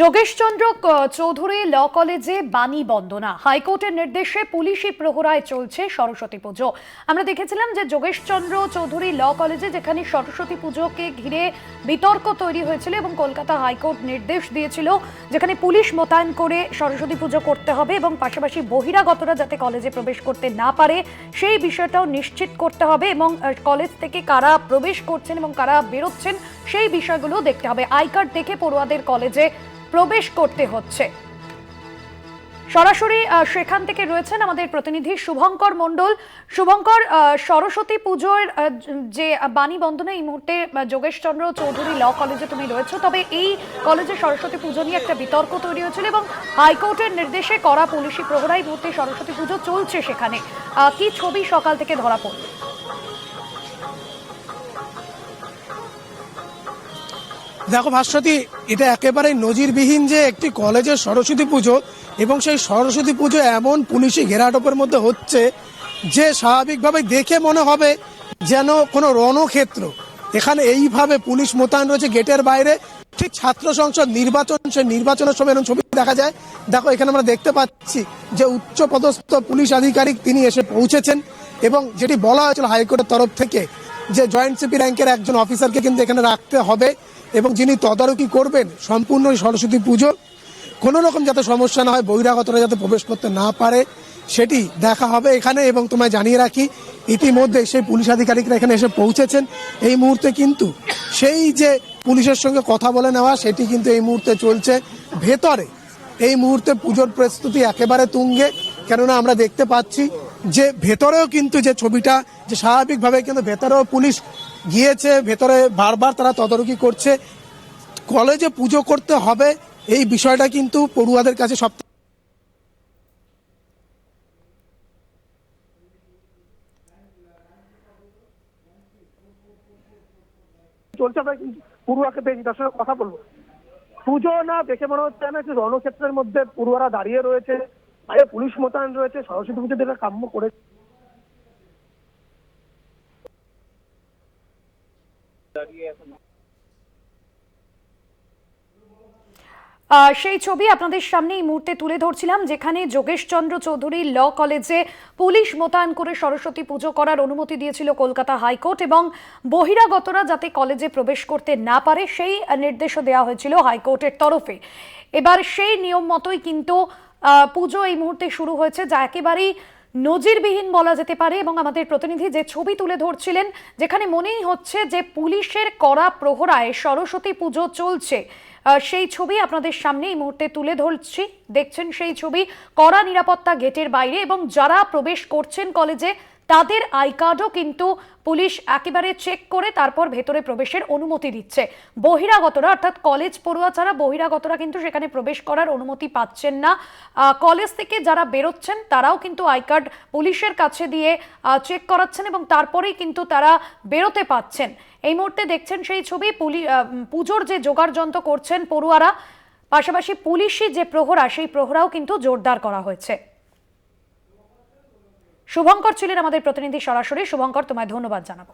যোগেশচন্দ্র চৌধুরী ল কলেজে বাণী বন্দনা, হাইকোর্টের নির্দেশে পুলিশি প্রহরায় চলছে সরস্বতী পুজো। আমরা দেখেছিলাম যে যোগেশচন্দ্র চৌধুরী ল কলেজে যেখানে সরস্বতী পুজোকে ঘিরে বিতর্ক তৈরি হয়েছিল এবং কলকাতা হাইকোর্ট নির্দেশ দিয়েছিল যেখানে পুলিশ মোতায়েন করে সরস্বতী পুজো করতে হবে এবং পাশাপাশি বহিরাগতরা যাতে কলেজে প্রবেশ করতে না পারে সেই বিষয়টাও নিশ্চিত করতে হবে এবং কলেজ থেকে কারা প্রবেশ করছেন এবং কারা বেরোচ্ছেন সেই বিষয়গুলো দেখতে হবে। আই কার্ড দেখে পড়ুয়াদের কলেজে প্রবেশ করতে হচ্ছে। সরাসরি সেখান থেকে রয়েছেন আমাদের প্রতিনিধি শুভঙ্কর মণ্ডল। শুভঙ্কর, সরস্বতী পুজোর যে বাণী বন্দনা এই মুহূর্তে যোগেশচন্দ্র চৌধুরী ল কলেজে তুমি রয়েছো, তবে এই কলেজে সরস্বতী পুজো নিয়ে একটা বিতর্ক তৈরি হয়েছিল এবং হাইকোর্টের নির্দেশে করা পুলিশি প্রহরায় মুহূর্তে সরস্বতী পুজো চলছে। সেখানে কি ছবি সকাল থেকে ধরা পড়ল? দেখো ভাস্বতী, এটা একেবারে নজিরবিহীন যে একটি কলেজের সরস্বতী পুজো এবং সেই সরস্বতী পুজো এমন পুলিশি ঘেরাটোপের মধ্যে হচ্ছে যে স্বাভাবিকভাবে দেখে মনে হবে যেন কোনো রণক্ষেত্র। এখানে এইভাবে পুলিশ মোতায়েন রয়েছে গেটের বাইরে, ঠিক ছাত্র সংসদ নির্বাচন, সেই নির্বাচনের সময় এরকম ছবি দেখা যায়। দেখো এখানে আমরা দেখতে পাচ্ছি যে উচ্চ পদস্থ পুলিশ আধিকারিক তিনি এসে পৌঁছেছেন এবং যেটি বলা হয়েছিল হাইকোর্টের তরফ থেকে যে জয়েন্ট সিপি র্যাঙ্কের একজন অফিসারকে কিন্তু এখানে রাখতে হবে এবং যিনি তদারকি করবেন সম্পূর্ণ সরস্বতী পুজো, কোনো রকম যাতে সমস্যা না হয়, বহিরাগতরা যাতে প্রবেশ করতে না পারে সেটি দেখা হবে এখানে। এবং তোমায় জানিয়ে রাখি, ইতিমধ্যে সেই পুলিশ আধিকারিকরা এখানে এসে পৌঁছেছেন। এই মুহূর্তে কিন্তু সেই যে পুলিশের সঙ্গে কথা বলে নেওয়া সেটি কিন্তু এই মুহূর্তে চলছে ভেতরে। এই মুহূর্তে পুজোর প্রস্তুতি একেবারে তুঙ্গে, কেননা আমরা দেখতে পাচ্ছি যে ভেতরেও কিন্তু যে ছবিটা, যে স্বাভাবিকভাবে কিন্তু ভেতরেও পুলিশ গিয়েছে, ভেতরে বারবার তারা তদারকি করছে। কলেজে পুজো করতে হবে এই বিষয়টা কিন্তু পড়ুয়াদের কাছে সব চলছে। আমরা কিন্তু পড়ুয়াকে পেয়েছি, তার সঙ্গে কথা বলবো। পুজো না দেখে মনে হচ্ছে না যে রণক্ষেত্রের মধ্যে পড়ুয়ারা দাঁড়িয়ে রয়েছে, বাইরে পুলিশ মোতায়েন রয়েছে, সরস্বতী পুজো যেটা কাম্য করে। সেই ছবি আপনাদের সামনে এই মুহূর্তে তুলে ধরছিলাম, যেখানে যোগেশচন্দ্র চৌধুরী ল কলেজে পুলিশ মোতায়েন করে সরস্বতী পুজো করার অনুমতি দিয়েছিল কলকাতা হাইকোর্ট এবং বহিরাগতরা যাতে কলেজে প্রবেশ করতে না পারে সেই নির্দেশও দেওয়া হয়েছিল হাইকোর্টের তরফে। এবার সেই নিয়ম মতোই কিন্তু পুজো এই মুহূর্তে শুরু হয়েছে, যা একেবারেই নজিরবিহীন বলা যেতে পারে। এবং আমাদের প্রতিনিধি যে ছবি তুলে ধরছিলেন, যেখানে মনেই হচ্ছে যে পুলিশের কড়া প্রহরায় সরস্বতী পুজো চলছে, সেই ছবি আপনাদের সামনে এই মুহূর্তে তুলে ধরছি। দেখছেন সেই ছবি, কড়া নিরাপত্তা গেটের বাইরে এবং যারা প্রবেশ করছেন কলেজে তাদের আই কার্ডও কিন্তু পুলিশ একেবারে চেক করে তারপর ভেতরে প্রবেশের অনুমতি দিচ্ছে। বহিরাগতরা অর্থাৎ কলেজ পড়ুয়া ছাড়া বহিরাগতরা কিন্তু সেখানে প্রবেশ করার অনুমতি পাচ্ছেন না। কলেজ থেকে যারা বেরোচ্ছেন তারাও কিন্তু আই কার্ড পুলিশের কাছে দিয়ে চেক করাচ্ছেন এবং তারপরেই কিন্তু তারা বেরোতে পাচ্ছেন। এই মুহূর্তে দেখছেন সেই ছবি, পুজোর যে জোগাড় যন্ত্র করছেন পড়ুয়ারা, পাশাপাশি পুলিশি যে প্রহরা সেই প্রহরাও কিন্তু জোরদার করা হয়েছে। শুভঙ্কর ছিলেন আমাদের প্রতিনিধি সরাসরি। শুভঙ্কর, তোমায় ধন্যবাদ জানাবো।